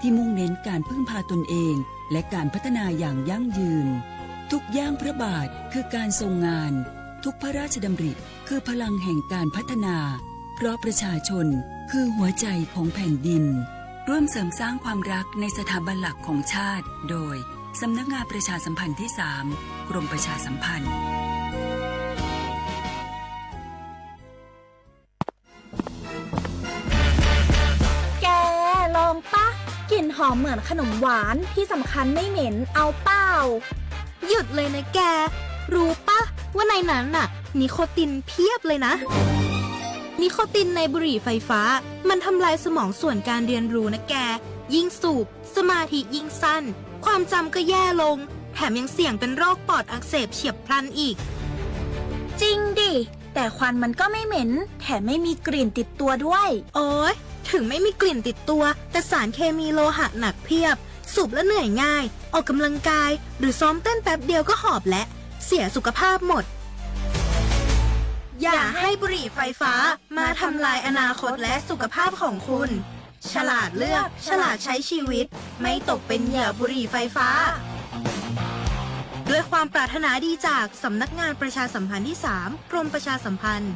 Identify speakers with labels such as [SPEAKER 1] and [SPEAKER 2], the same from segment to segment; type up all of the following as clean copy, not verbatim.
[SPEAKER 1] ที่มุ่งเน้นการพึ่งพาตนเองและการพัฒนาอย่างยั่งยืนทุกย่างพระบาทคือการทรงงานทุกพระราชดำริคือพลังแห่งการพัฒนาเพราะประชาชนคือหัวใจของแผ่นดินร่วมเสริมสร้างความรักในสถาบันหลักของชาติโดยสำนักงานประชาสัมพันธ์ที่ 3 กรมประชาสัมพันธ์
[SPEAKER 2] แกลองปะกลิ่นหอมเหมือนขนมหวานที่สำคัญไม่เหม็นเอาเปล่าหยุดเลยนะแกรู้ปะว่าในนั้นน่ะนิโคตินเพียบเลยนะนิโคตินในบุหรี่ไฟฟ้ามันทำลายสมองส่วนการเรียนรู้นะแกยิ่งสูบสมาธิยิ่งสั้นความจำก็แย่ลงแถมยังเสี่ยงเป็นโรคปอดอักเสบเฉียบพลันอีกจริงดิแต่ควันมันก็ไม่เหม็นแถมไม่มีกลิ่นติดตัวด้วยโอ้ยถึงไม่มีกลิ่นติดตัวแต่สารเคมีโลหะหนักเพียบสูบแล้วเหนื่อยง่ายออกกำลังกายหรือซ้อมเต้นแป๊บเดียวก็หอบและเสียสุขภาพหมดอย่าให้บุหรี่ไฟฟ้ามาทำลายอนาคตและสุขภาพของคุณฉลาดเลือกฉลาดใช้ชีวิตไม่ตกเป็นเหยื่อบุหรี่ไฟฟ้าด้วยความปรารถนาดีจากสำนักงานประชาสัมพันธ์ที่ 3 กรมประชาสัมพันธ์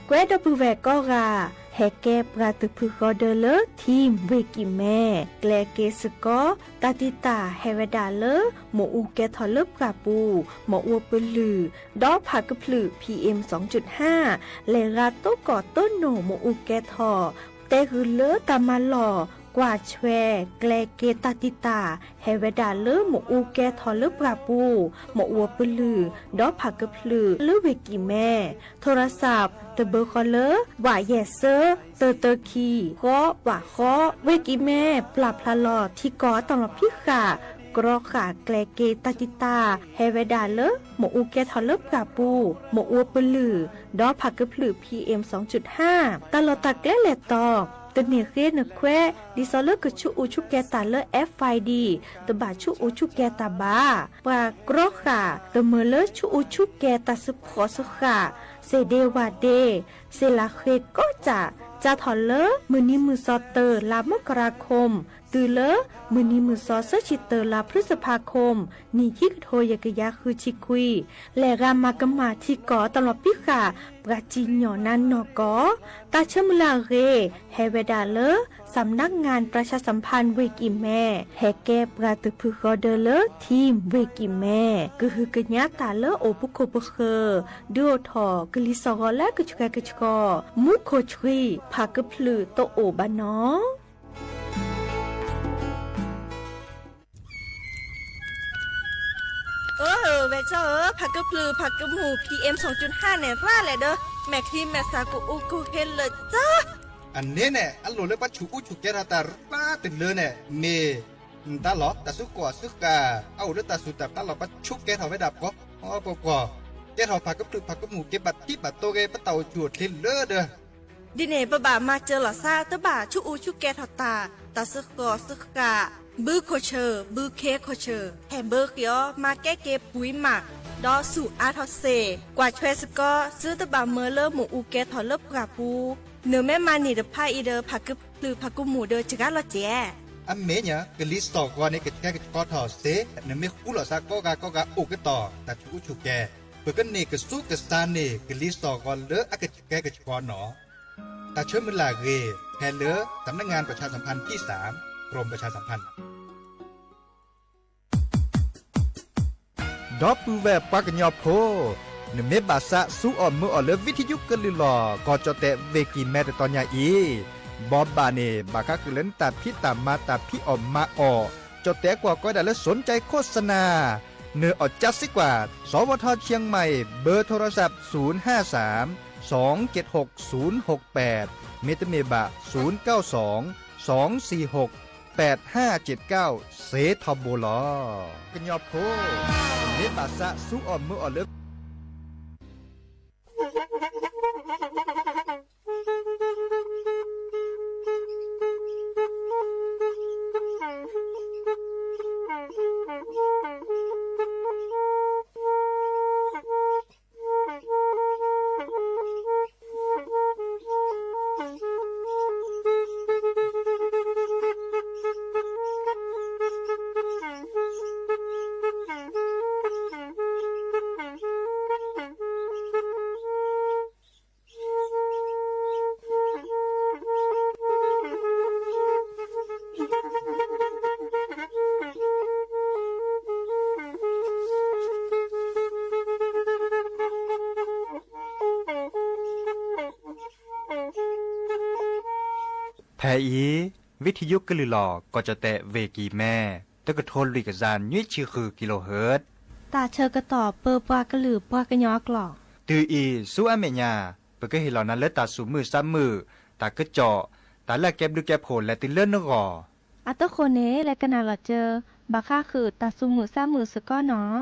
[SPEAKER 3] Guarda puvegora heke pratupukodele team wekime gleke seko tatita hevedale mo uke tholup kapu mo upelu do phakplu PM 2.5 le rato ko tono mo uke tho te hule tamaloกว่าแชเกลเกตติตาเฮเวดาเลหมูอูแกทอลปราปูหมูอัวปลือดอผักกะพลือลือเวกิแม่โทรศัพท์ตะเบอร์คอเลว่าเยเซอร์เตอร์คีก็ว่าข้อเวกิแม่ปรับพลาลอที่ก่อตลอดพิขากรอขาแกลเกตติตาเฮเวดาเลหมูอูแกทอลปราปูหมูอัวปลือดอผักกะพลือ PM 2.5 ตลอดตะแกลเลตอตเนเรนแควดิซอลกชูอุชุแกตาเล FID ตบาชูอุชุแกตาบาปากรอค่ะตเมเลชูอุชุแกตาสปอสค่ะเซเดวาเดเซลาเคก็จะถอนเลมือนี้มือซอเตอร์ลามกราคมตือเลมือนี้มือซอเซชิเตอร์ลาพฤษภาคมนี่คิกโทยกยาคือชิคุยและรามากมาที่ก่อตลอดพิค่ะปราจิญญอนันนกอตาเชมลาเรเฮเวดาเลสำนักงานประชาสัมพันธ์เวกิแม่แฮแกปราตุพึกอเดเลทีมเวกิแม่ก็คือกญาตาเลโอปุโคปเคดูทอกลิสอและกชกชกมุโคชรีพากพลือโตโอบานอ
[SPEAKER 4] เวเจอผักกะพลือผักกะหมู PM 2.5เนี่ยร่าแหละเด้อแม่ครีมแม่สากุอุกุเฮนเลยจ้า
[SPEAKER 5] อันนี้เนี่ยอันโหลเลยปัจจุอุจุเกราตาป้าติดเลยเนี่ยเมตาหลอตาสุกัวสุกาเอาเรื่องตาสุดแต่ตาหลอปัจจุแกเขาไว้ดับก็อ๋อปกอแกเขาผักกะพลือผักกะหมูเก็บบัตรที่บัตรโตเกปะเต่าจวดทิ้งเลอเด้อ
[SPEAKER 4] ดิเน่บะบามาเจอหล่อซาตะบาชุอุชุแกทอตาตาสุกอสุกาบือโคเชอร์บือเคโคเชอร์แฮมเบอร์เกียวมาแก้เก็บปุ๋ยหมักดอสู่อาทอเซกว่าช่วยสกอซื้อตะบาเมอเลอหมูอูแกทอเลิบกราปูเนื้อแม่มานี่เดพายอีเดอผักกึบหรือผักกุหมูเดอจิกาลอเจ
[SPEAKER 5] อันเมเนี่ยกลิสตอกว่าในกแกก็ทอเซเนื้อไม่คู่หล่อซาก็กาอุกต่อแต่ชุอุชุแกเปิดกันเนี่ยก็สู้กับซานเนี่ยกลิสตอกว่าเลออากแกก็ชอหนอแต่เชื่อมันลาเกแฮเลอสำนักงานประชาสัมพันธ์ที่ 3 กรมประชาสัมพันธ์ดอปูแวปากญอโพนเมบาสะสู้อ่อนมืออ่อนเลวิทยุกลือหลอก็จะเตะเวกิแม่ตอนยาอีบอบบาเนบาคักเล่นตาพี่ตามมาตาพี่ออมมาออจะเตะกว่าก็ได้และสนใจโฆษณาเนื้ออดจัดสิกว่าสวทเชียงใหม่เบอร์โทรศัพท์053 276 068เมตเมบะ092 246 8579เซทอโบลอกญอโพเนบาสะสู้อ่อนมืออ่อนเลิก อีวิทยุกลือหลอก็จะแตะเวกีแม่ตะกะโทนลุยกะจานยี่ชื่อคือกิโลเฮิรตซ์
[SPEAKER 3] ตาเชอกระต่อเปอปากระหลือปากระยอกหลอก
[SPEAKER 5] ตืออีสู้อเมญาเปก็เห็นเหล่านั้นเลตาสูมือซ้ำมือตากระเจาะตาแลกแก็บดูแก็บโผลและติเลื่อนนกอ
[SPEAKER 3] อัตโตโคเนและกนาละเจอบาค่าคือตาซุมือซ้ำมือสก้อเนาะ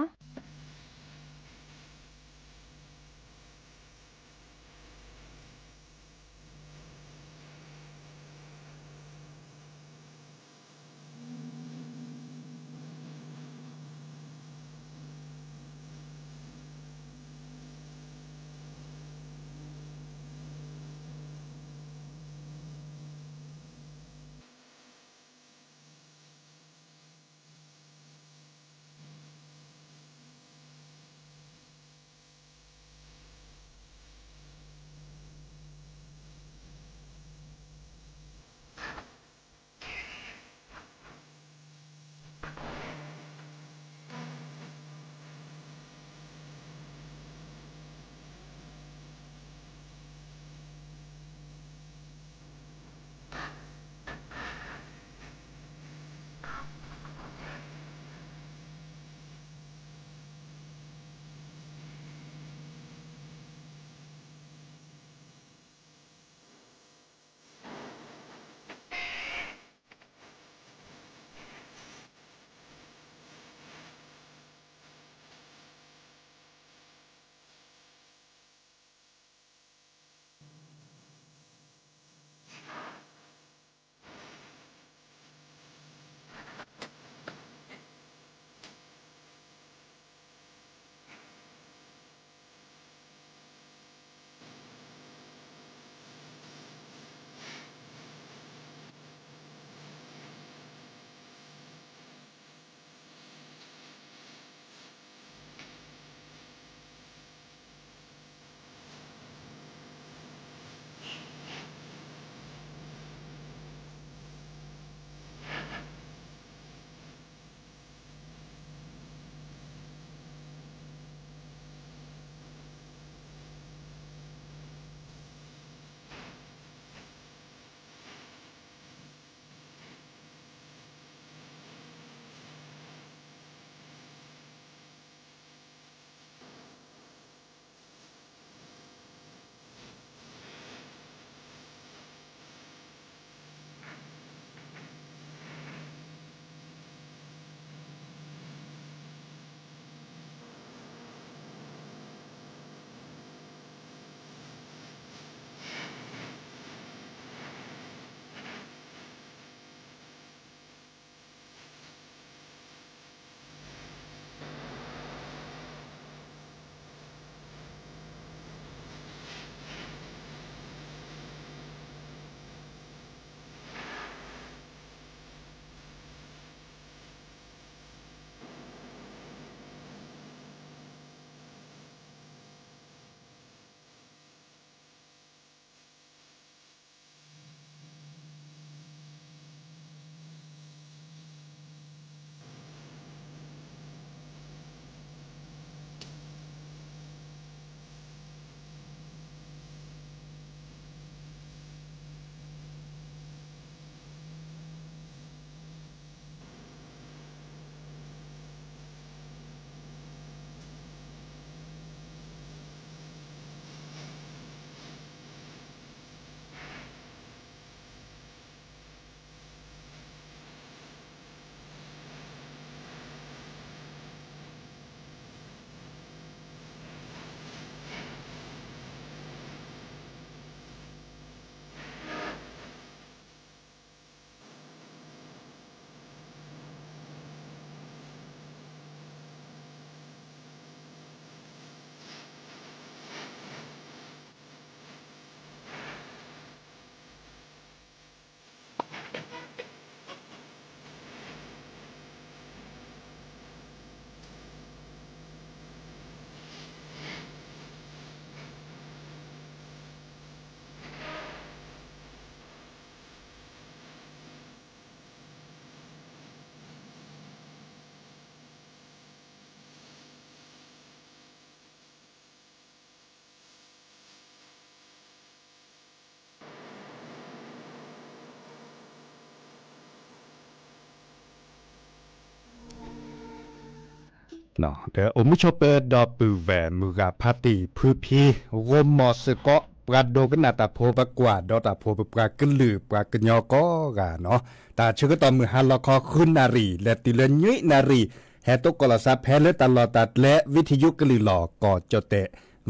[SPEAKER 5] เนาะเดี๋ยวอมุชเปดอปือแหวนมือกาพาติพื้พีโรมอสเกาะปราโดกันนาตาโพปะกว่าดอตาโพปรากะลือปรากะญอก็กาเนาะตาชื่อก็ตอมือฮัลลอคอคุณนารีและติเลญุยนารีแฮตกกลสัพแพเลตลอตัดและวิทยุกะลือหลอก็จเต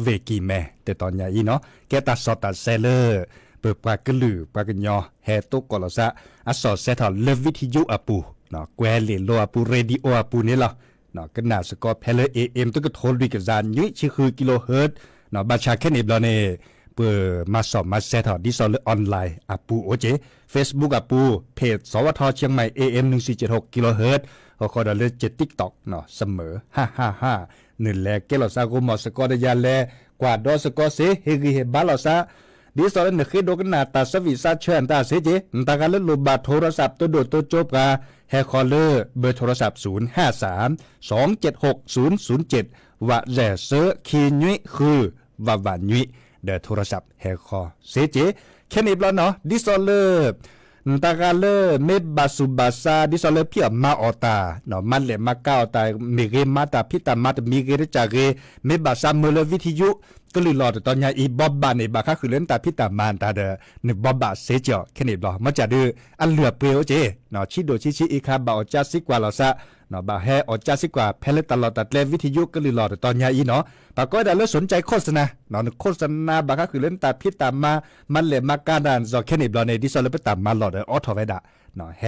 [SPEAKER 5] เวกีแม่แต่ตอนใหญ่เนาะแกตัดสอตัดเซเลอร์เปิดปรากะลือปรากะญอแฮตกกลสะอัสสอเซทอเลวิทยุอปูเนาะแกวเลโลอปูเรดิโออปูนี่ล่ะเนาะกันนาสกอเพลเอเอ็มตุกโทรดิกซานยุยชื่อคือกิโลเฮิรตซ์เนาะบาชาแค่นี้บลอเนเปิดมาสอบมาเซทอดิซอลออนไลน์อปูโอเจ Facebook อปูเพจสวทเชียงใหม่ AM 1476กิโลเฮิรตซ์ขอดอลเล7 TikTok เนาะเสมอ555นึ่งแลเกลอซาโกมอสกอดยาแลกว่าดอสกอเซเฮกิเฮบาลอซาดิสอลนเคโดกันนาตาสวิซาเชิญตาเซเจตากาลลบาโทรศัพท์ตัวโดตัวจบกาแฮคอลเลอร์เบอร์โทรศัพท์053 276 007ว่าแจเซอร์คีนุยคือว่าวันนุยเดอโทรศัพท์แฮคอเซเจแค่นี้บลอเนาะดิสอลเลอร์ตากาเลเมบาสุบาซาดิซอลเลเพียมาออตาเนาะมันเลมาก้าวตาเมเกมาตาพิตามาตมีเกรจาเกเมบาซาเมลวิทยุก็เลยรอตอนยาอีบอบบาในบาค่าคือเล่นตาพิตามานตาเดหนึ่งบอบบาเซจอแค่นี้บลอมาจะดื้ออันเหลือเปรียวเจเนาะชิโดชิอีคาบาอจาซิกว่าเราซะเนาะบาแฮอจาซิกว่าเพลตลอดตัดเลวิทยุก็เลยรอตอนยาอีเนาะปากก็ได้เลิกสนใจโฆษณาเนาะโฆษณาบาค่าคือเล่นตาพิตามามันเลยมาการดันจอแค่นี้บลอในดิซอลเลไปตามมาหลอดออทอเวดาเนาะแฮ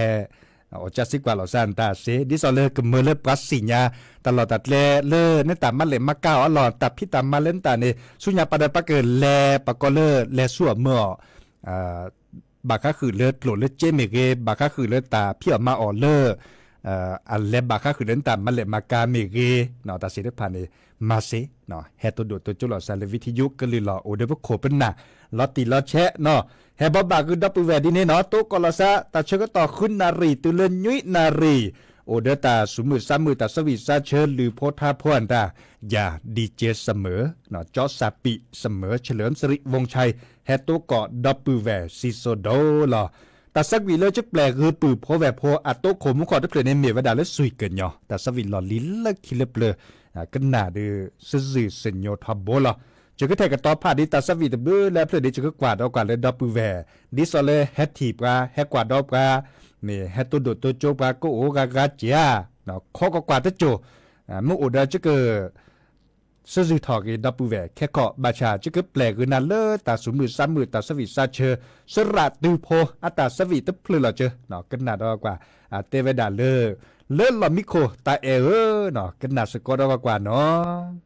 [SPEAKER 5] อจาซิกว่าเราซานตาเซดิซอลเลกเมเลปรัสสิญาตลอดตัดเลเนตามันเลยมาก้าวอลอดตัดพิตามาเล่นตาเนสุญญาปะเดปะเกินแลปะก็เลสัวเมื่อบาค่าคือเลือดโหลดเลือดเจเมเกบาค่าคือเลือดตาเพียมาออเลออันเลบาค่าคือเล่นตามันเลยมากาเมเกเนาะตาเสด็จผ่านเนมาเซเนาะแฮตัวโดดตัวจุลอซาเลวิทยุก็เลยรอโอเดบโคเป็นน่ะลอติลอแชะเนาะแฮบบบาคือดับเบิลแวดีเนเนาะโตกอลซะตาเชก็ต่อคุณนารีตุเลญุยนารีโอเดตาสุมือซ้ำมือตาสวิซาเชิญหรือโพธาพวนตาอย่าดีเจเสมอเนาะจอซาปิเสมอเฉลิมสิริวงชัยแฮโตเกาะดับเบิลแวซิโซโดลอแต่สักวีเลยจะแปลคือปือโพแวโพอัตโตโคมุขอได้เปลี่ยนในเมียวดาและสุยเกินยอแต่สวิลอลิลละคิเลเปลกันหนาดือซื่อเซนโยทับโบลอจะก็แทกกับต่อผ่านดิตาสวีตเบอร์และเพื่อดิจะก็กวาดเอากวาดเลยดับเบิลแวดิสเลยแฮตทีปกาแฮกวาดดอกานี่แฮตตัวโดตัวโจกาก็โอกากาเจียเนาะข้อก็กวาดตะโจเมื่อโอดาจะก็ซื่อถอกีดับเบิลแวแค่เกาะบาชาจะก็แปลคือนั่นเลยตาสุมือซ้ำมือตาสวีซาเชอสระตือโพอัตาสวีตเพลือเจอเนาะกันหนาดอกว่าเตเวดาเลอลอมิโคตาเอเนาะกันหนาสกอดอกว่าเนาะ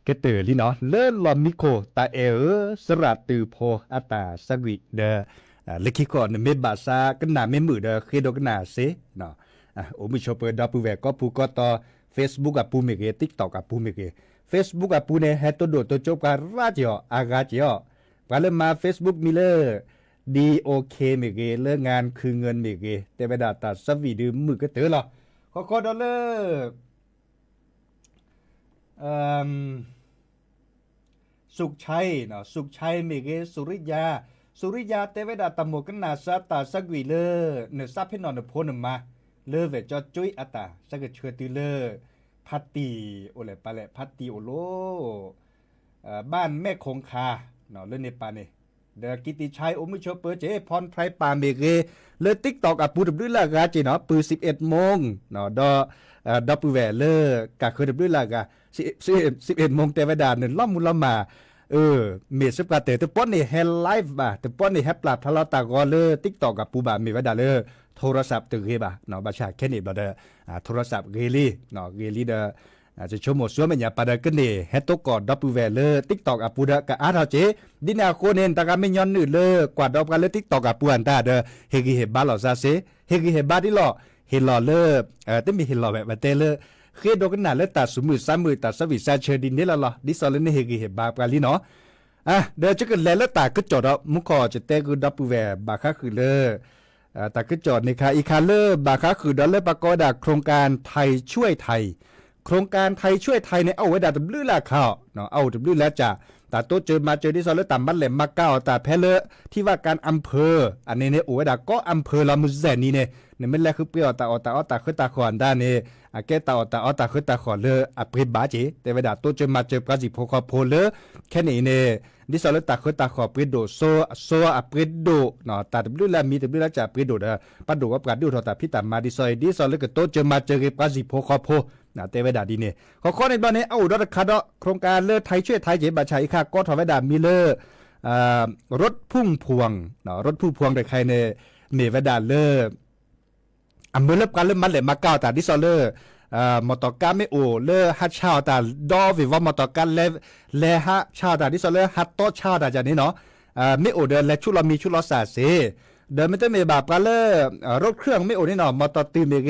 [SPEAKER 5] ก็เตอลี่เนาะเลิศลอมิโคตาสระตือโพอาตาสวิเดเลคิก่อนเมบาซากันนาเมมือเดเคโดกันนาเซเนาะโอมิชอเปอร์ดาปูเวก็ปูก็ต่อ Facebook อะปูเมเก TikTok อะปูเมเก Facebook อะปูเนเฮตโดโตจบการราจออากาจอปาเลมา Facebook มิเลอร์DOK เมเกเลิกงานคือเงินเมเกแต่ไปดาตาสวีดือมือก็เตอหรอขอดอลเลอร์สุขชัยเนาะสุขชัยเมเกสุริยาเตเวดาตะโมกันนาซาตาสักวีเลเนซาเพนอนโพนมาเลเวจอจุยอตาสักเชอติเลพัตตีโอเลปาเลพัตตีโอโลบ้านแม่คงคาเนาะเลเนปาเนเดกิติชัยโอมิโชเปอร์เจพรไพรปาเมเกเลติ๊กตอกอะปูดบลือลากาเจเนาะปือ11 โมงเนาะดอปูแวเลกะเคยดบลือลากา11 โมงเตเวดาเนล่อมมุลมาเมสปาเตป้อนนี่เฮลไลฟ์บ่าแต่ป้อนนี่แฮปปลาทะเลาะตากอเลติ๊กตอกกับปูบามีไว้ดาเลโทรศัพท์ตึกเฮบ่าเนาะบาชาแค่นี้บ่เด้โทรศัพท์เกลี่เนาะเกลี่เด้จะชมหมดสวยมันอย่าปาดกันนี่เฮตกอดับปูแวเลติ๊กตอกกับปูดากะอาเจดินาโคเนนตากาไม่ย้อนนื่เลกว่าดอกกันเลติ๊กตอกกับปูอันตาเด้เฮกิเฮบาลอซาเซเฮกิเฮบาดิลอเฮลอเลแต่มีเฮลอแบบเตเลเคดกันน่ะเลตาสมือ3มือตาสวิซาเชดินนี่ละดิซอลเลเฮกิเฮบาปาลีเนาะเดี๋ยวจะกันแล้วตาก็จอดมุขอจะเตกูดับปูแวบาคาคือเลตาก็จอดในคาอีคาเลบาคาคือดอลเลปากอดาโครงการไทยช่วยไทยโครงการไทยช่วยไทยเนี่ยเอาไว้ดับลื้อละข้าวเนาะเอาดับลื้อแล้วจ้ะแต่ตัวเจอที่ซอยแล้วต่ำบ้านแหลมมาเก้าแต่แพ้เลที่ว่าการอำเภออันนี้เนี่ยโอ้ยดาก็อำเภอละมุแซนี่เนี่ยไม่แลคือเปรี้ยวตาขึ้นตาขอนด้านเนี่ยแกตาขึ้นตาขอนเลยอภิบาจีแต่เวลาตัวเจอปราจิโพคอโพเลแค่นี้เนี่ยดิซอลตาขึ้นตาขอปริโดโซอปริโดเนาะตาดับลื้อแล้วมีดับลื้อแล้วจ้ะปริโดปัดดูว่าปราดูทอตาพิตามาดิซอลแล้วก็ตัวเจอปราจิโพคอโพเตเวดาดีเนี่ยข้อในตอนนี้เอาดอคาดโครงการเลือไทยช่วยไทยเจ็บาชัยค่าก็ทอเวดามีเลอรถพุ่งพวงเนาะรถพุ่งพวงโดยใครเนี่ยเมเวดาเลออำเภอเลิบการเริ่มมันเลยมาเก้าแต่ดิซอเลอมอตอกาไม่โอเลอฮัดชาวแต่ดอวิว่ามอตอกาเลฮะชาวแต่ดิซอเลอฮัดโตชาวแต่จากนี้เนาะไม่โอเดินและชุลมีชุลสาเซเดินไม่ต้องมีบาปกันเลยรถเครื่องไม่โอนี่เนาะมอเตอร์ตีเมเก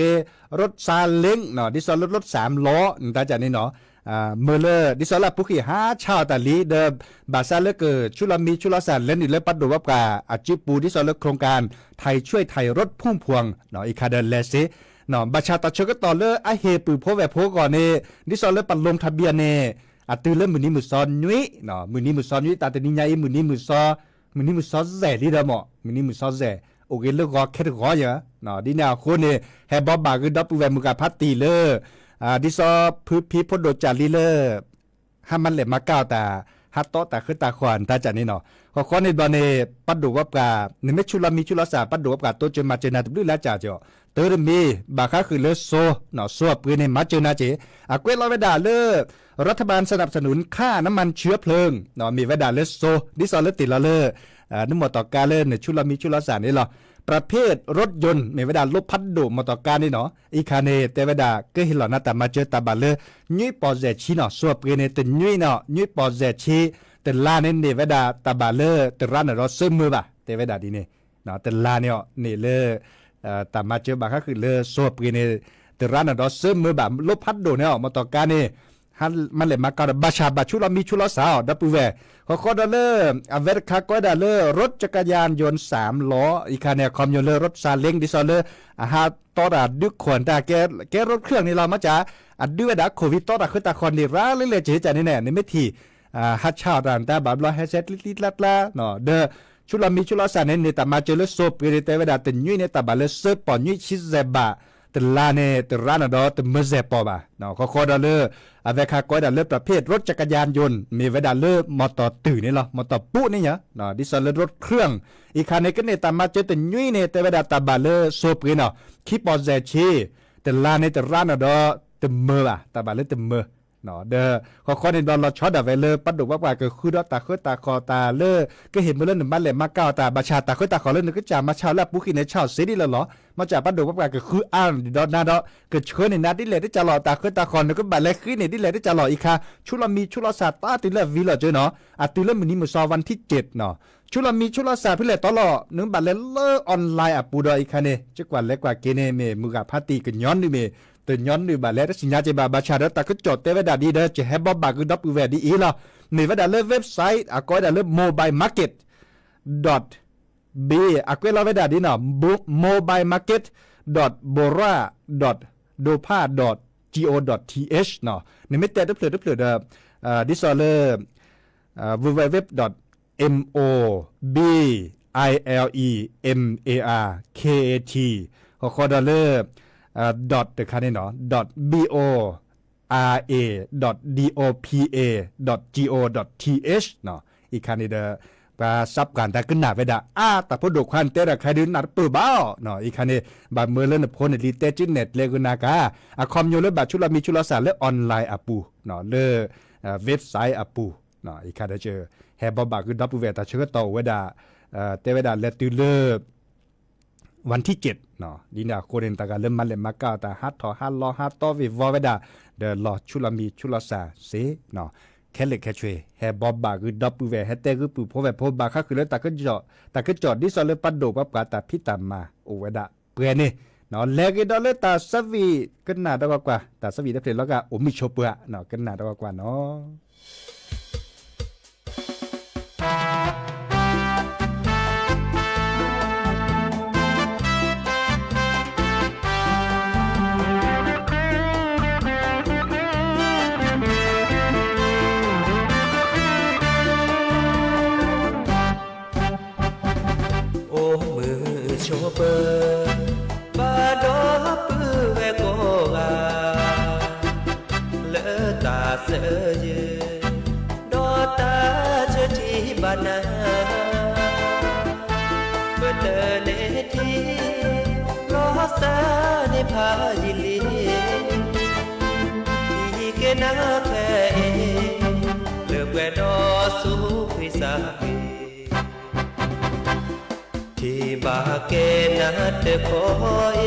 [SPEAKER 5] รถซาเล้งเนาะดิซอลรถ3 ล้อแต่จากนี้เนาะเมเลอร์ดิซอลปุกี้5ชาวแต่ลีเดิมบาซาเลเกอร์ชุลมีชุลสารเล่นอีกแล้วปัดดูว่ากาอาจิปูดิซอลโครงการไทยช่วยไทยรถพุ่งพวงเนาะอีคาเดนเลเซเนาะบาชาตะเชก็ต่อเลยไอเฮปือโพแวโพก่อนเนี่ยดิซอลปัดลงทะเบียนเนี่ยตื่นเริ่มมือนี้มือซอนยุ้ยเนาะมือนี้มือซอนยุ้ยแต่ตอนนี้ไงมือนี้มือซอแซ่ลีเดอร์หมอมือนี้มือซอแซ่โอเคเลิกก็แค่ก็เยอะเนาะดินาคนเนี่ยแฮบบบาคือดับปูแวมุกาพัตตีเลยดิซอพีพดโดจารีเลยห้ามันเหล็มาเก้าแต่ฮัตโตแต่ขึ้นตาขวานตาจากนี้เนาะข้อในตอนนี้ปัดดูว่ากาเนี่ยไม่ชุลมีชุลสาปัดดูว่ากาตัวเจมาเจนาตุบแล้วจ่าเจาะเตอร์มีบาคาคือเลโซเนาะโซ่ปืนในมาเจนาเจเกวลอยเวดาเลรัฐบาลสนับสนุนค่าน้ำมันเชื้อเพลิงเนาะมีเวดาเลโซดิซอเลติละเลนุ่มมอตอกาเลเนี่ยชุลมีชุลสานี่หรอประเภทรถยนต์มีเวดาลบพัดดูมอตอกานี่เนาะอีคาเนเตเวดาก็เห็นหล่อหน้าแต่มาเจอตาบาเลยุยปอเซชีเนาะสวบเกเนเตยุยเนาะยุยปอเซชีแต่ลาเนเนเวดาตาบาเลแต่ร้านเราซื้อมือบ่ะเตเวดาดีเนี่ยเนาะแต่ลาเนี่ยนี่เลตามาเจอบาก็คือเลสวบเกเนแต่ร้านเราซื้อมือบ่ะลบพัดดูเนี่ยมอตอกานี่ฮันมันเลยมากระบาชาบาชุลมีชุลสาวดับปูแวข้อดอลเลอร์อเวอร์คาก็ดอลเลอร์รถจักรยานยนต์3 ล้ออีคาเนี่ยคอมยนต์เลอร์รถซาเล้งดิซอลเลอร์ฮาตอดาดึกขวนตาแกรถเครื่องนี่เรามาจากด้วยดาโควิดตอดาขึ้นตาคอนนี่ร้าเรื่อยๆเจ๊จ่านี่แน่นี่ไม่ทีฮัดชาวดานตาแบบรอให้เซ็ตลิดๆละเนาะเดอชุลมีชุลสานเนี่ยแต่มาเจอเลโซเปเรเตเวดาเต็นยุ้ยเนี่ยแต่บาเลเซปอนยุ้ยชิเซบะแต่ลาเนี่ยแต่ร้านดอแต่เมเซปอบะเนาะข้อดอลเลอร์อเวคาก็ดอลเลอร์ประเภทรถจักรยานยนต์มีเวดาเลอร์มอเตอร์ตื่นนี่หรอมอเตอร์ปุ๊นี่เนาะดิซอลเลอร์รถเครื่องอีกคันเนี่ยก็เนี่ยแต่มาเจอแต่ยุ้ยเนี่ยแต่เวดาตาบาเลอร์โซเปเนาะคิปอเซชีแต่ลาเนี่ยแต่ร้านดอแต่เมออะตาบาเลอร์แต่เมอ เนาะเด้อขอในดอนเราช็อตอะไว้เลยปัดดกว่าก็คือดอตาคือตาคอตาเลอก็เห็นเมื่อเล่นบ้านแหลมมาเก้าตาบาชาตาคือตาขอเล่นก็จะมาชาวแล้วปุ๊กในชาวเสดีแล้วเหรอมาจากปัดดกว่าก็คืออ่านดอนนาดอก็เชิญในนัดที่แหลที่จะหล่อตาคือตาคอนก็บัดแลคือในที่แหลที่จะหล่ออีกค่ะชุลมีชุลศาสตร์ตาติเลวิลเจอเนาะอะติเลมื้อนี้มื้อซอวันที่7เนาะชุลมีชุลศาสตร์พี่แหลตลอนึงบัดแลเลอออนไลน์อะปูดออีกค่ะเนี่ยจักว่าเล็กกว่าเกเนเมมือกับพาตีกันย้อนนี่เมตื่นย้อนนี่บาแล้วสิญญาเจบาชาดตาก็จดเตเวดาดีเด้อจะให้บอบาคือดับเวดีอีล่ะนี่ว่าดาเลเว็บไซต์อะก็ดาเล mobilemarket.b อะก็ลาเวดาดีเนาะ mobilemarket.bora.dopa.go.th เนาะนี่ไม่แต่เด้อดิสอเลwww.mobilemarket ขอดอลเลอร์dot เดคันนี่เนาะ .bora.dopa.go.th เนาะอีกคันนี่เด้อปลาซับกันแต่ขึ้นหน้าไว้ดาแต่พอดกคันเตระใครดืนนัดปื้อบ้าเนาะอีกคันนี่บาเมื่อเล่นพนลิเตจิเน็ตเลกุนากาคอมโยเลบาชุลมีชุลสารเลออนไลน์อปูเนาะเลเว็บไซต์อปูเนาะอีกคันเจอแฮบบอบาคือดับเวตาเชื่อต่อไว้ดาเตเวดาเลตุเลวันที่7เนาะดีน่ะโคเรนตากาเริ่มมาเล่นมากาตาฮัดทอฮัดลอฮัดตอวิวอเวดาเดลอชุลมีชุลสาเสเนาะแค่เล็กแค่ช่วยแฮบอบาคือดับเวแฮเตคือปูพอเวพอบาค่ะคือแล้วตาก็จอดดิซอเลปัดโดปับกาตาพิตามมาโอเวดาเปื่อนี่เนาะแลกดอเลตาสวีกันหน้าดอกว่าตาสวีได้เพลแล้วก็โอมิโชเปื่อเนาะกันหน้าดอกว่าเนาะ
[SPEAKER 6] โชเปอร์บาดอปื้อเวโกกาเลอตาเสยดอตาเชทีบานาเบเตเนทีรอสาเนพายิลีที่เกนาแค่เลือกเวดอสุพิสาที่บาเกนัดคอย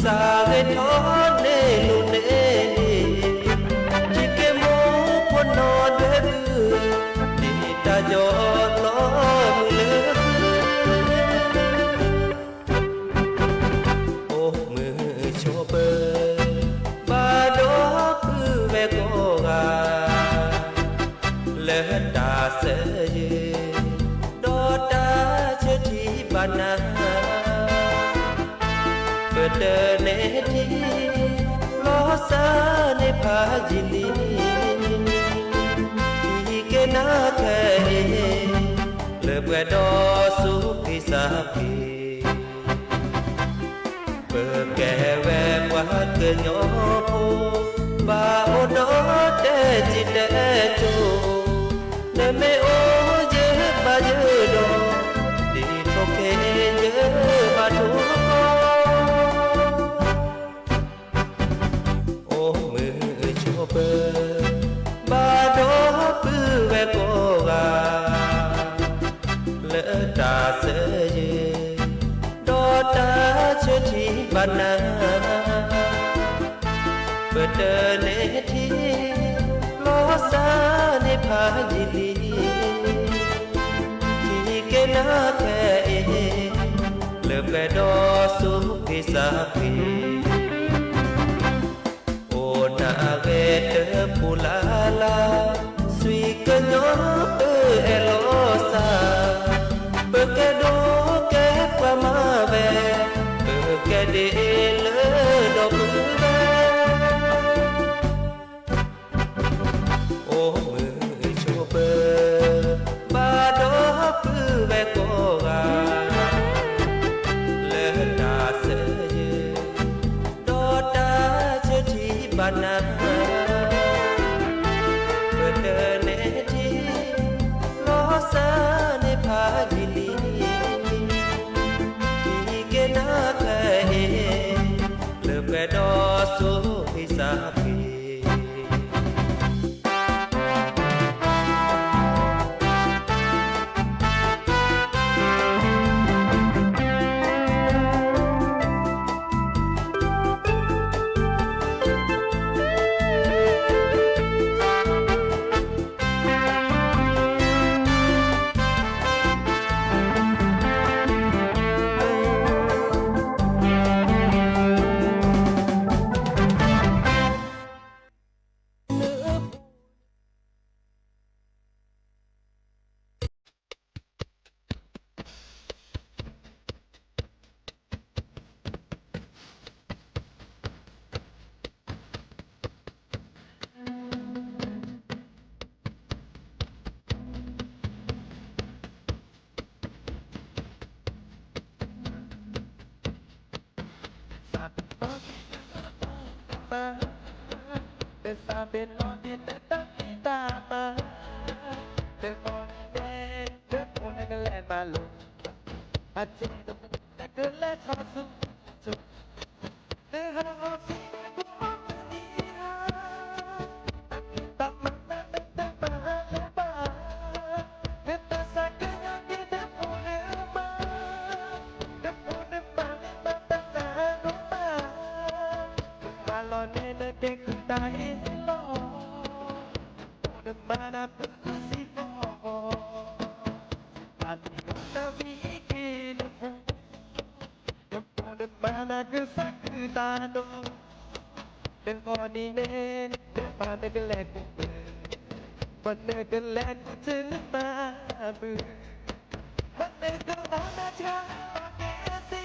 [SPEAKER 6] สาเกทอนเนลุเนนีที่เกโมพนอเดบือดีตาจอดล้อมือเลือโอ้มือโชเปอร์บาดอคือเวโกกาเลอตาเสยดอตาเชทีบานาเปิดเดินเนทีลอสาในพาจิลีที่เกนาแค่เลือบแวดอสุพิสาพีเปิดแก่แวมวัดเกินยอพูบาโอดอเดจิเดโจเนเมโอเยบาเยโดดีโตเคเยบาดูโอ้มือโชเปอร์บาดอปื้อเวโกกาเลอตาเสยดอตาเชทีบานาเปิดเดินเนทีลอสาในพายิลีที่เกนาแค่เลือบแวดอสุพิสาพีโอนาเวเตปูลาลาสวีกโนเอโลซาเปเกโดแกกว่ามาเวเปเกเดเลดอกเวโอ้มือโชเปอร์บาดอปื้อเวโกกาเลอตาเสยดอตาเชทีบานาเ แต่สาเป็นนอนที่ตั้งที่ตามาเดินก่อนเดินเดินคนนั้นก็แล่นมาลงอาเจ็บแต่ก็แล่นทอดสุดสุดเดินหาออกสิกูออกมาดีฮะตับมันนั่งตั้งมาหาลูกบ้าเดินตาสักก็ยังดีเดินพูดเร็วมาเดินพูดเดินมาเดินมาตั้งแต่หาลูกบ้ามาลอนเนเด็กขึ้นตาเอ็นลอพูดมานะเพื่อสิบออันนี้ก็มีกินเดินพูดมานะก็สักคือตาโดเดินพอดีเน่เดินมาเดินก็แลกกูเบื่อวันเดินก็แลกกูถึงมาเบื่อวันเดินก็ร้องนะจ๊ะแกสิ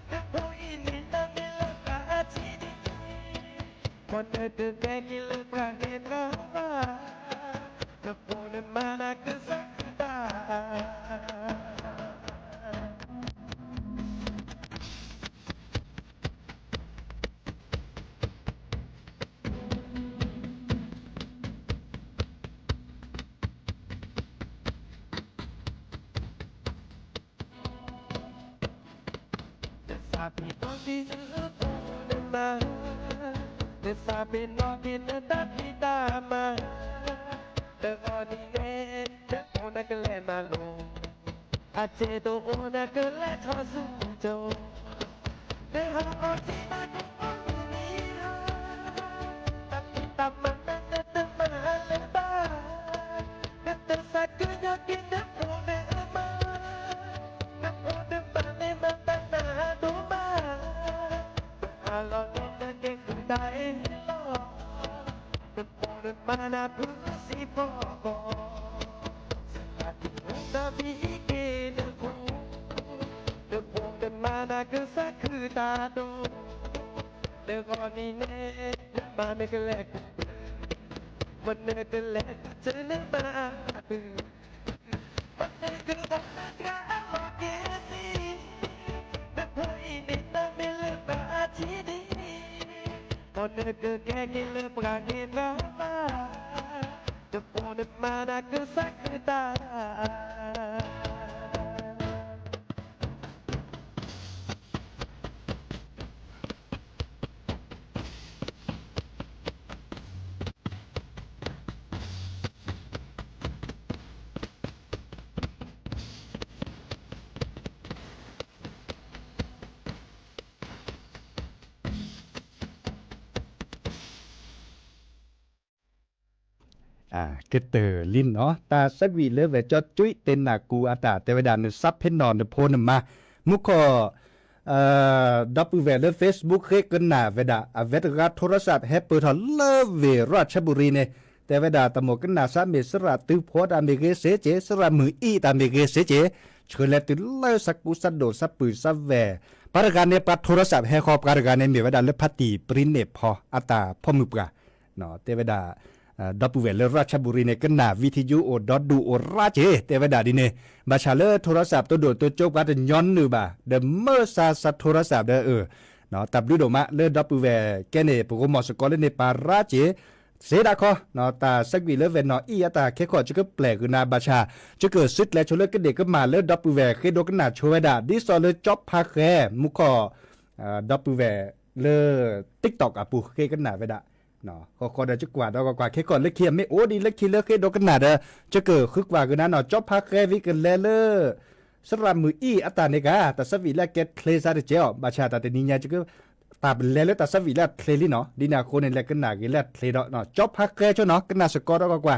[SPEAKER 6] เดินพออีนี่นั่งในเลิกอาทิตย์วันเดินก็แกนี่เลิกประเห็นก็ว่าเดินพูดมานะก็สักคือตาSabi non di ma ne sabi non di da di da ma de oni ne de ona che le malo a te do ona che le tosu jo de ha o ti ma no ni ha ta ti ta ma na ma le ba de te sa che yo ki de one ma de one ma ne ma ta na do ma allo ne che dai lo de one ma na pu si po da vi che de pu de one ma na che sa che ta do de oni ne ma ne che leวันเดินแลกเจอเนื้อมาวันเดินก็ต้องมาแค่โลกเกสีแต่พออีนี่น่าไม่เลือกมาที่นี่วันเดินก็แค่กินเลือกปลากินน้ำมาจะปวดมาหนักก็สักตา
[SPEAKER 5] เกตเตอร์ลินเนาะตาสักวีเลเวจอจุ้ยเต็นนากูอาตาเตวดานซับเพนนอนโพนมามุขดับเวลเฟซบุ๊กเฮกันนาเวดาเวดรัฐโทรศัพท์แฮปเปิลทอลเลเวราชบุรีเนแต่เวดาตมกันนาซาเมสระตือโพดาเมเกเสเจสระมืออีตาเมเกเสเจเชลตุเลสักกุสัดโดสับปืนสับแวปารการเนปัดโทรศัพท์แฮคอบปารการเนเมเวดาเลพัตติปรินเนพออาตาพอมือปะเนาะแต่เวดาดับเวลราชบุรีเนี่ยกันหนาวิทยุโอดอดูโอราเจแต่เวลาดีเนี่ยบาชาเลโทรศัพท์ตัวโดดตัวโจกว่าจะย้อนหรือบ่าเดเมอร์ซาสัตโทรศัพท์เด้อเนาะตับดูดมาเลดับเวลแกเนี่ยปกมอสกอลในปาราเจเสดาคอเนาะตาสักวีเลเวนเนาะอีตาแค่ขอจะก็แปลกนาบาชาจะเกิดซึดและชลก็เด็กก็มาเลดับเวลเคโดกันหนาโชเวดาดิซอเลจ็อบพาแคมุขดับเวลเลติ๊กต็อกอ่ะปูเคกันหนาเวดาเนาะก็ได้จักว่าดอกกว่าแค่ก่อนเล็กเคียไม่โอ้ดีเล็กคีเล็กดอกกันหนาเด้อจะเกิดคึกว่ากันนะเนาะจอบพักแค่วิกันแลเลสระมืออีอัตาเนกาแต่สวีแลเกตเคลซาเดเจอบาชาตาเตนิญาจะก็ตาเป็นแลแต่สวีแลเคลลิเนาะดีนาโคเนแลกันหนากิแลเคลดเนาะจอบพักแค่ชั่วเนาะกันหนาสกอร์ดอกกว่า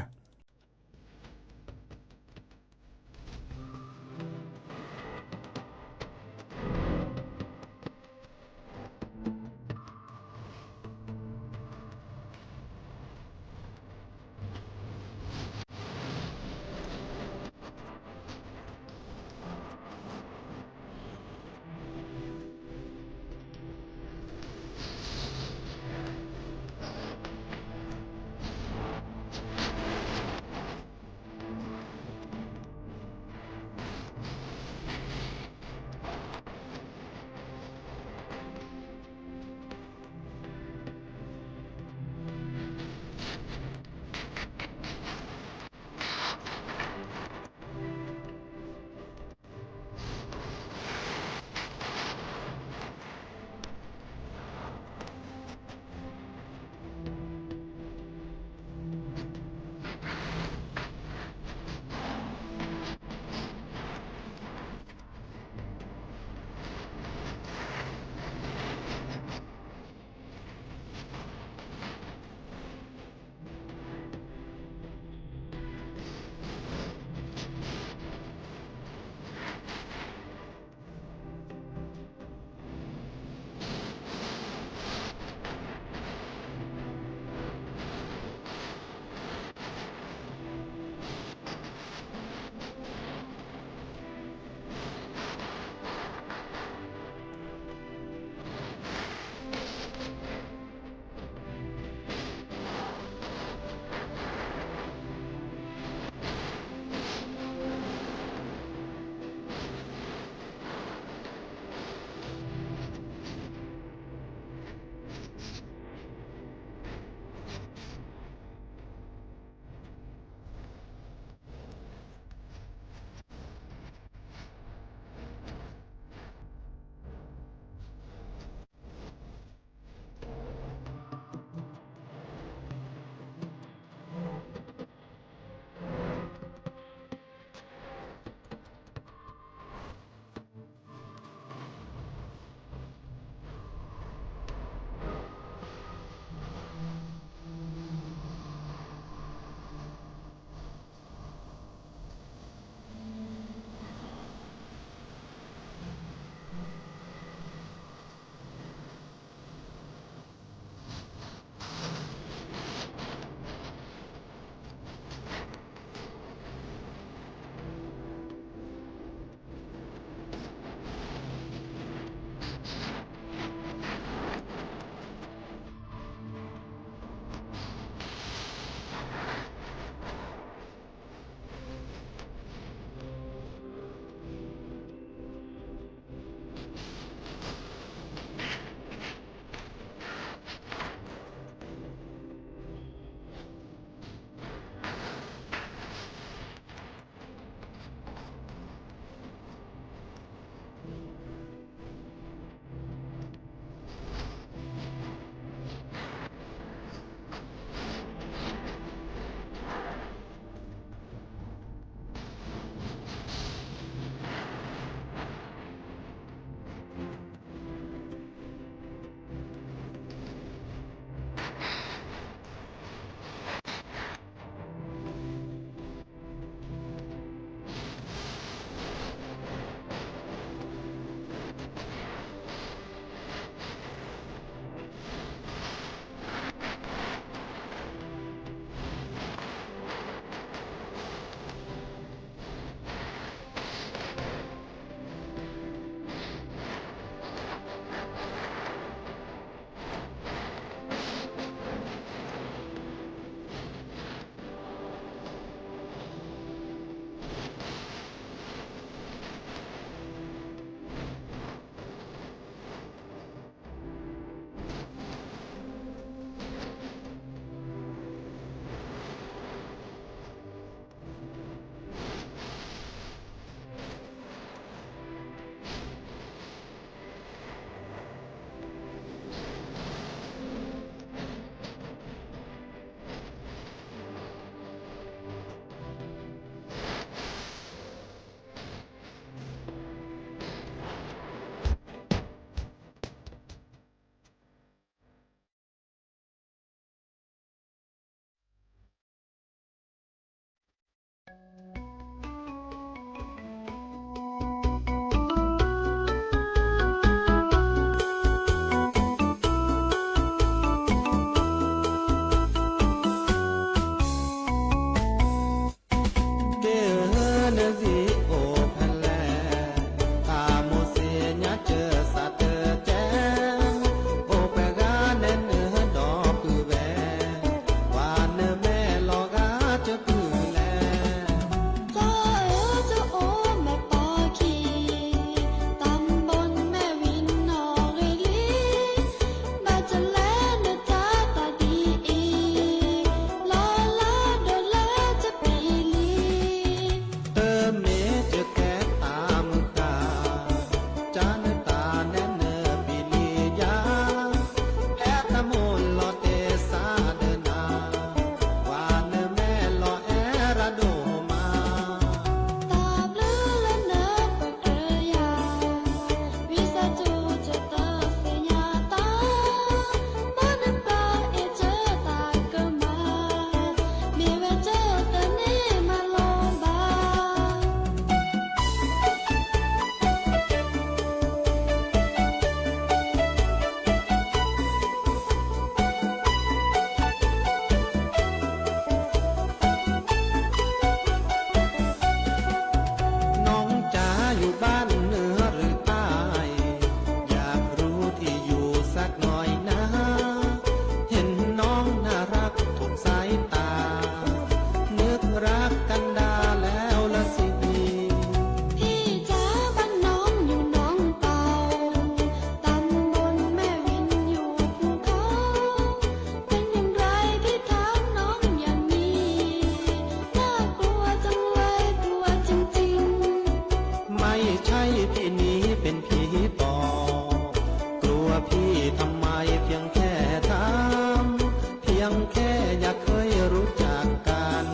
[SPEAKER 7] อยากเคยรู้จักกัน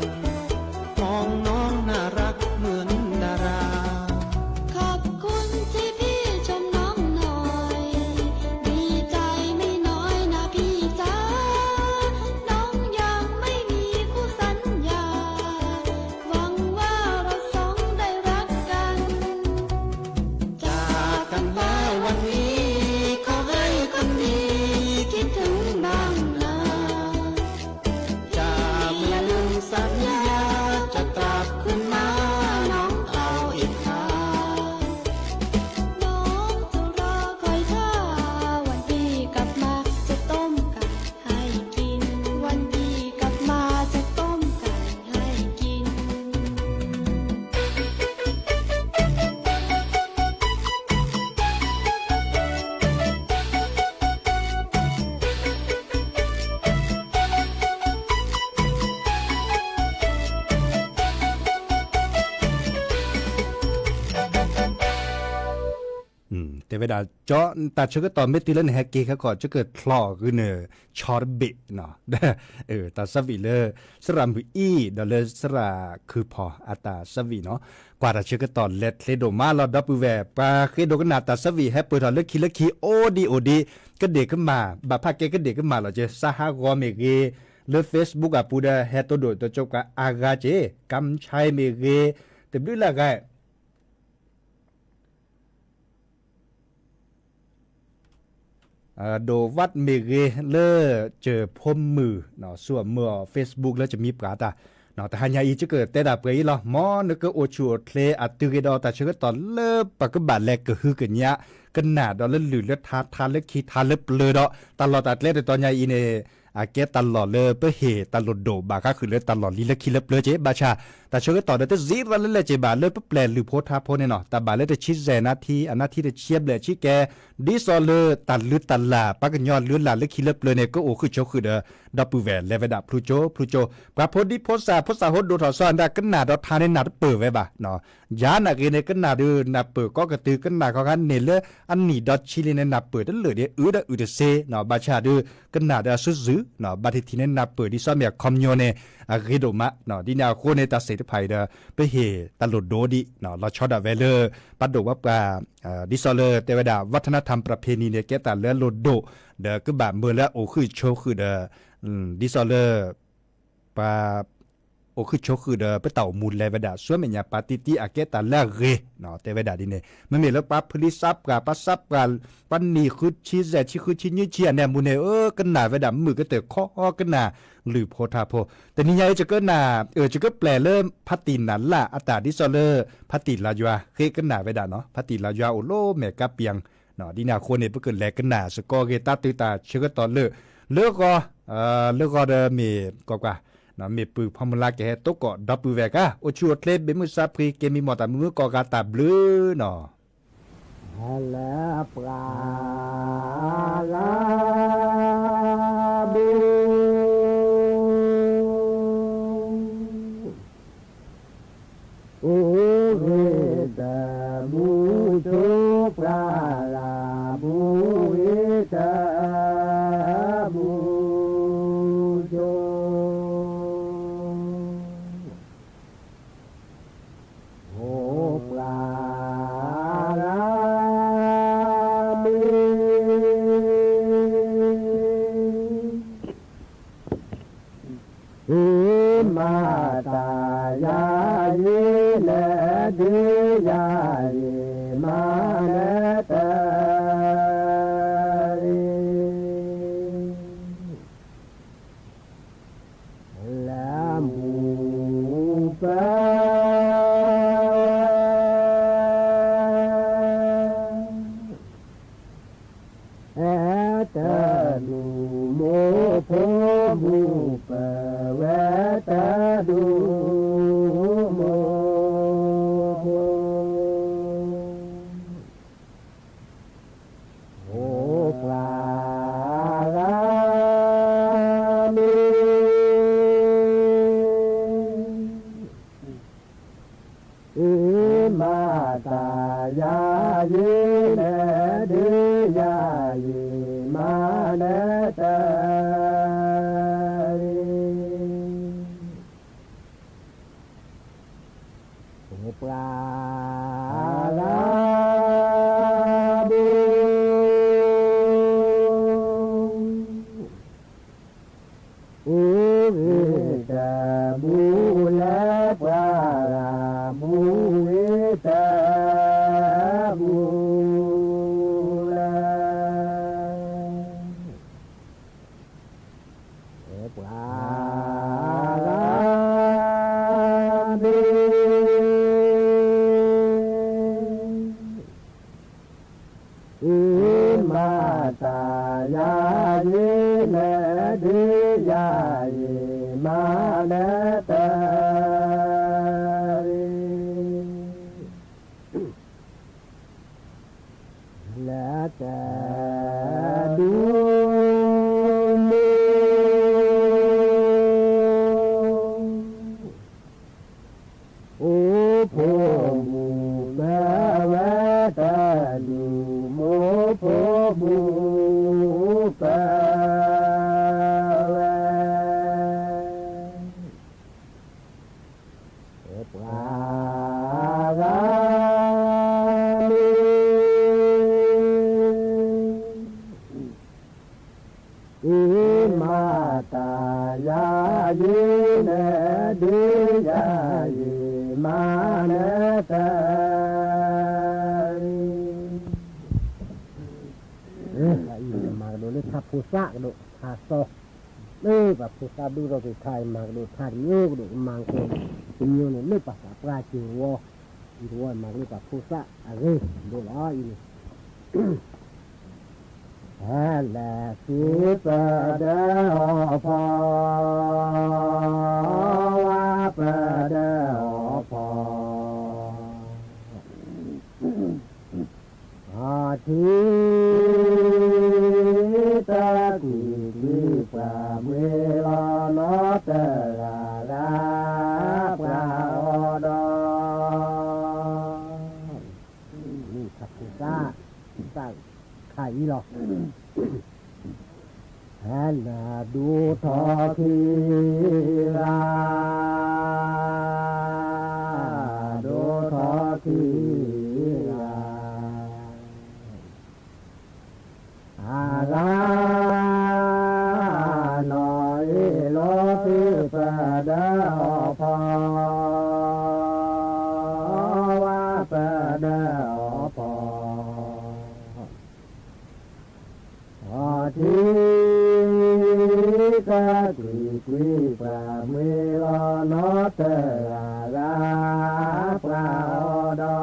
[SPEAKER 7] มองน้องน่ารักเหมือนดารา
[SPEAKER 8] ขอบคุณที่พี่ชมน้องหน่อย ดีใจไม่น้อยนะพี่จ๋าน้องยังไม่มีคู่สัญญา หวังว่าเราสองได้รักกัน
[SPEAKER 7] จากกันแล้ววันนี้ขอให้คนดีคิดถึงบ้างนะจะไม่ลืมสัญญาจะกลับคืนมาน้องเอาอีกครา
[SPEAKER 8] น้องจะรอคอยท่าวันพี่กลับมาจะต้มไก่ให้กิน วันพี่กลับมาจะต้มไก่ให้กิน
[SPEAKER 5] แต่เวลาเจาะตาเชื่อก็ตอนไม่ตีเล่นแฮกเกเขาก่อนจะเกิดคลอคือเนอชอร์เบะเนาะตาสวีเลอสรามอีดอลเลสระคือพออัตาสวีเนาะกว่าตาเชื่อก็ตอนเล็ดเลโดมาเราดับแวปาเคโดกันนาตาสวีแฮปเปิดทอเล็กคิลคีโอดีก็เด็กขึ้นมาบาพาเกก็เด็กขึ้นมาเราจะสหกรณ์เมเกเลือ Facebook อ่ะปูดาแฮตโดตัวจบกับอากาเจกำชัยเมเกแต่ด้วยละไงโดวัดเมเกเลอเจอพมมือเนาะส่วนเมื่อ Facebook แล้วจะมีปราตาเนาะแต่หันยาอีจะเกิดแต่ดาเปยหรอมอนึกก็โอชัวเทเลอัตเกดอแต่เชื่อตอนเลิบปากก็บาดแลกก็คือกันยะกันหนาดอเล่นหรือเล่นทานเล่นขี้ทานเล่นเปลือดอตลอดตัดเล่นแต่ตอนยาอีเนแกตลอดเลยเพื่อเหตุตลอดโดบาก็คือเล่นตลอดลีเล่นขี้เล่นเปลือเจ๊บาชาแต่เชื่อต่อเดี๋ยวจะซีดวันเล่นเจ๊บาเล่นเพื่อแปลหรือโพธาโพเนี่ยเนาะแต่บาเล่นจะชิดแซนาทีอันนาทีจะเชียบเลยชิแกดิซอเลอตัดลือตัดลาปากกันยอดลือลาเล่นขี้เล่นเปลือเนี่ยก็โอ้คือโชคือเด้อดับปูแวนเลเวดับพลูโจปราพดิโพสาฮดดูถอดซ้อนได้กันหนาดอทานในหนาเปิดไว้บ่าเนาะยาหนักเนกันหนาดูหนาเปิดก็กระตือกันหนาเขากันเนเลอันนี้ดอทชิลีในหนาเปิดนั่นเลยเนี่ยอืดเซเนาะบาชาดูกันหนาดาซุซึเนาะบาทิทีในหนาเปิดดิซ้อมอย่างคอมโยเนเรโดมะเนาะดินาโคเนตาเซตไพเดอไปเฮตลอดโดดิเนาะเราชอดาเวเลอร์ปัดดว่าปลาดิซอเลอร์เตวดาวัฒนธรรมประเพณีเนี่ยแกตาเลือโลดโดเดอก็แบบเมื่อแล้วโอคือโชคือเดดิซอเลอร์ปาโอคือโชคือเดไปเต่ามูลเลเวดาส่วนเมียปาติติอาเกตาเลเรเนาะเตเวดาดิเนมันมีแล้วปาพลิซับกับปัสซับกันปันนี่คือชีแซชีคือชีนี่เชียเนี่ยมูเนกันหนาเวดามือก็เตะข้อกันหนาหรือโพธาโพแต่นี่ยายจะก็หนาจะก็แปลเริ่มพัตินันล่ะอัตตาดิซอเลอร์พัติลายัวเคกันหนาเวดาเนาะพัติลายัวโอโลเมกาเปียงเนาะดินาโคเนเปเกินแลกันหนาสกอเกตาตุตาเชื่อตอนเลิกก็เดมีก็กว่านะมีปืนพมลาแกตกก็ดับปืนแวกะโอชัวเทเลเบมุซาพรีเกมีมอตามือก็กาตาบลูเนาะฮัลโหลปลาลาบูโอเรตาบูโตปลาลาบูเอตาบูโจโอปลาลาบูมาตายาเยเลเดียาเยมาเลตาละมูปะเอตดูโมโพบูปะเวตดูโมโพโอปลาลามีมาตายาเยเลเดียาเยมาเลตา
[SPEAKER 6] ตาบูลาปาราบูเวตาบูลาปาราเบอิมาตายาเยเนเดยาเยมาเนตาริละตาดูโอโพมูเบวะตาดูโมโพมูเบวะปารามิอิมาตายาเยเนเดยาเยมาเนตาริมาดูนี่ทับผู้ซะดูทาโซนี่แบบผู้ซะดูเราไปไทยมาดูทาโยกดูมังคนกินโยนี่นี่ภาษาปราจีวออีรัวมาดูแบบผู้ซะอะไรดูล้ออีนี่ฮัลโหลสุปเดอพอวาปเดอพออาทิตะกุลิปะเวลานาเตระลาปะอดอนี่ขับผู้ซ่าไข่หรอกฮัลโหลดูทอคีราดูทอคีราอาลาหน่อยโลฟิปะดาพอวาปะดาพออาทิตะกุลิปะเมลานาเตระลาปะอดอ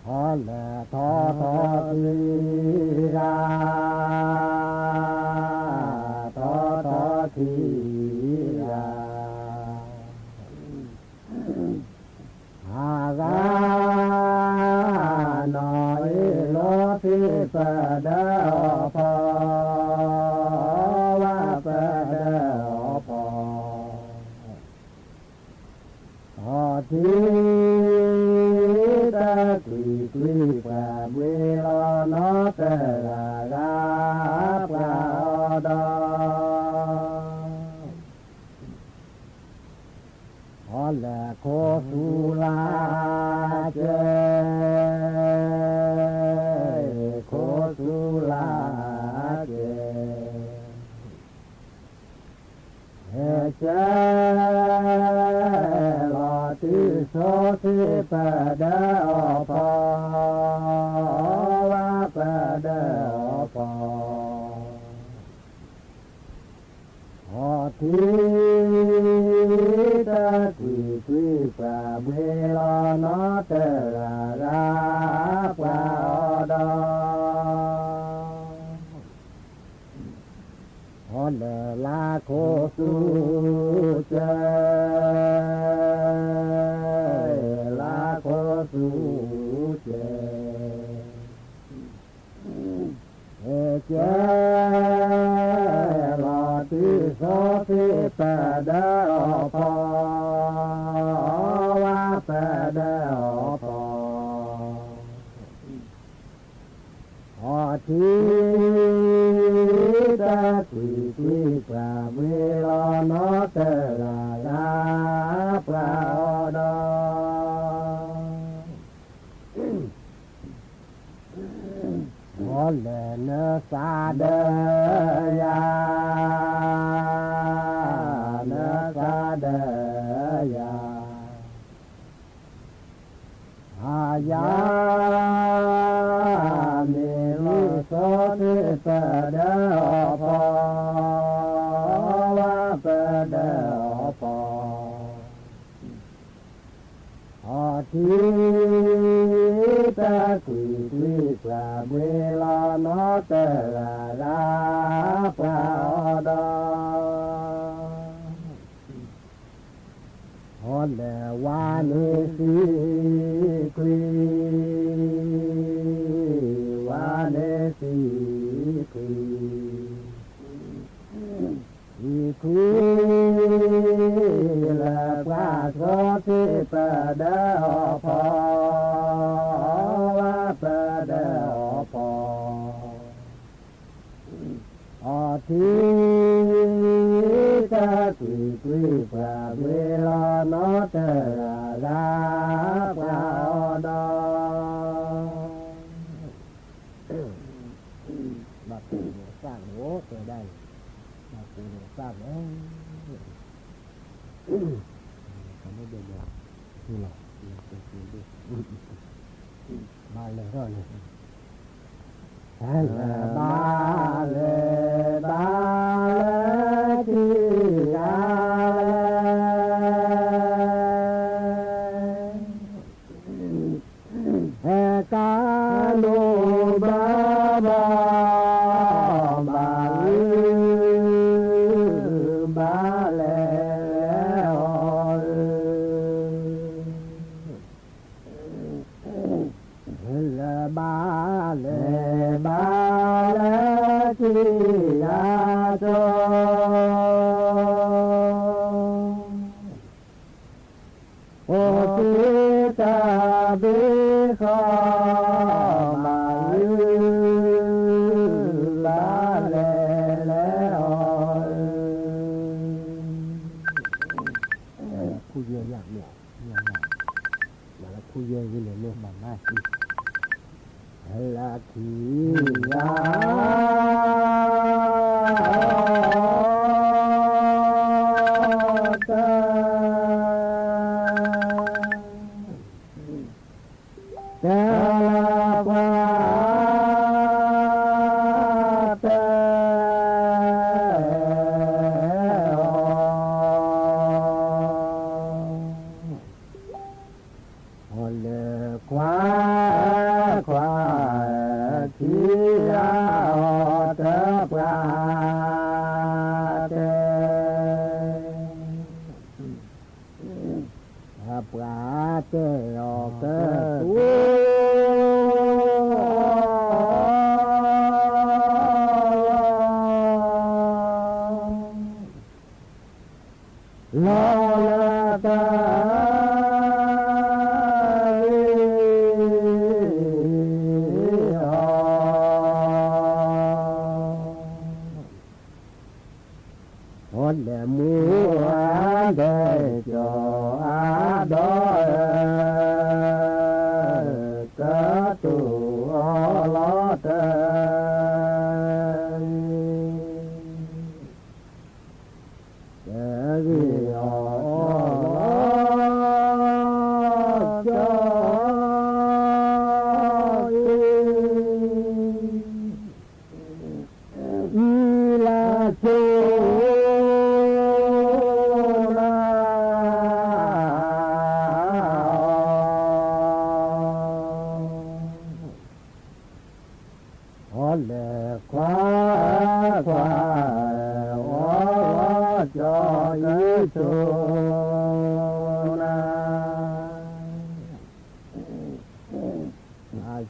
[SPEAKER 6] ฮัลโหลทอทีราทอทีราอาลาหน่อยโลทิปะดาพอวาปะดาพออาทิตะกุลิปะเวลานาเตระลาปะอดอฮัลโหลโคสุลาเจโคสุลาเจเฮเจลอติโสติปะดาพอวาปะดาพออาทิตะกุลิปะเวลานาเตระลาปะอดอฮัลโหลลาโคสุเจลาโคสุเจเอเจลาติโสติปะดาพอวาปะดาพออาทิตะกุลิปะเวลานาเตระลาปะอดอฮัลโหลนะ
[SPEAKER 7] สาเดยานะสาเดยาหายามิลุโสติเปเดอปอวะเปเดอปอหอทีตะกุยกุยปลาเวลานอเตระราปลาดอฮอนเดวานิสีกุยวานิสีกุยอีกุยละปลาโสติปะเดอพอวะปะเดอพออทีตะกุยกุยปะเวลานอเตระราปะดอบัดนี้สร้างโหตัวได้มาปูสร้างเองทำให้เดือดนี่หรอมาเลยรอเลยบาเลที่ยาเอกาโนบาบาบาบาเลบาเลบาเลที่ยาโตโอติตาบิขมาบาเลคู่เยอะอยากเนี่ยยังไงมาแล้วคู่เยอะยิ่งเลยเรื่องมันมากอีกละทียาตาตาปาตาฮอลควาที่ยาเตปราเตปราเตออกเตลอละตาเดมูเดจออาดอกะตุลอเตเดริอจออีลาโจจอยโชนา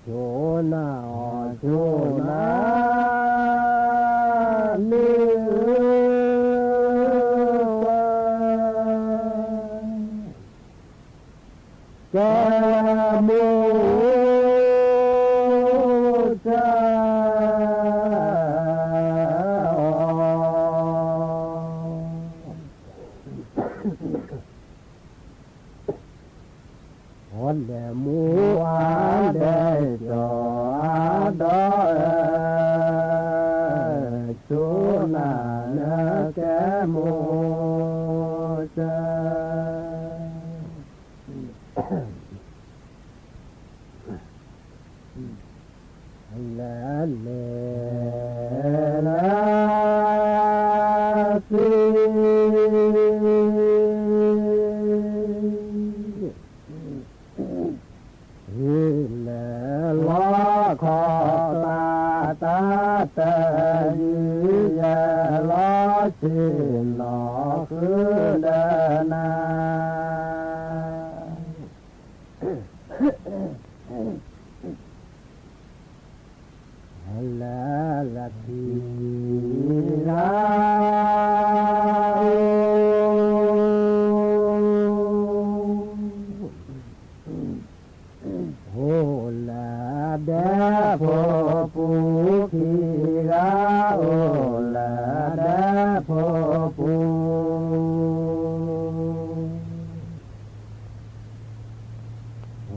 [SPEAKER 7] โชนาโชนานิจามูจา
[SPEAKER 6] นาเนแกโมเจและเลนะสิและล้อขอตาตาเตยยล้อชินหลอคือเดนาละละทีราโหละเดพอปูขีราโอละเดพอปูโห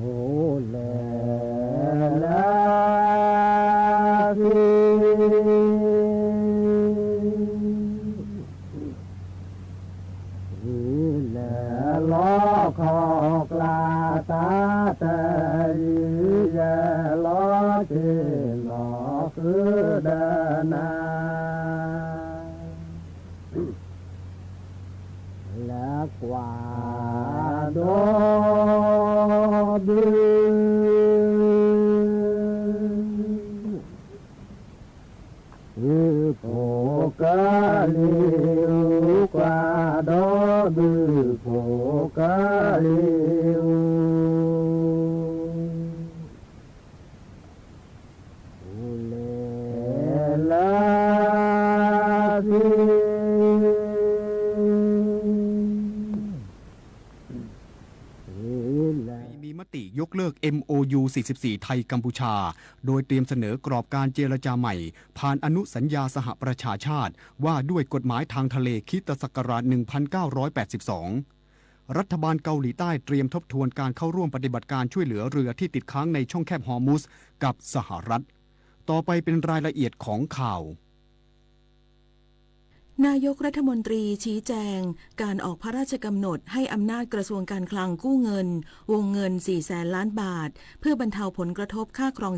[SPEAKER 6] ละละล้อขอกลาตาเตยยล้อเจนล้อคือเดนาและกว่าโดดืโผกะลิวกว่าดอดืโผกะลิวเลลาสิ
[SPEAKER 9] มีมติยกเลิก MOU 44 ไทยกัมพูชาโดยเตรียมเสนอกรอบการเจรจาใหม่ผ่านอนุสัญญาสหประชาชาติว่าด้วยกฎหมายทางทะเลคริสตศักราช 1982 รัฐบาลเกาหลีใต้เตรียมทบทวนการเข้าร่วมปฏิบัติการช่วยเหลือเรือที่ติดค้างในช่องแคบฮอร์มุสกับสหรัฐต่อไปเป็นรายละเอียดของข่าวนายกรัฐมนตรีชี้แจงการออกพระราชกำหนดให้อำนาจกระทรวงการคลังกู้เงินวงเงิน 400,000 ล้านบาทเพื่อบรรเทาผลกระทบค่าครอง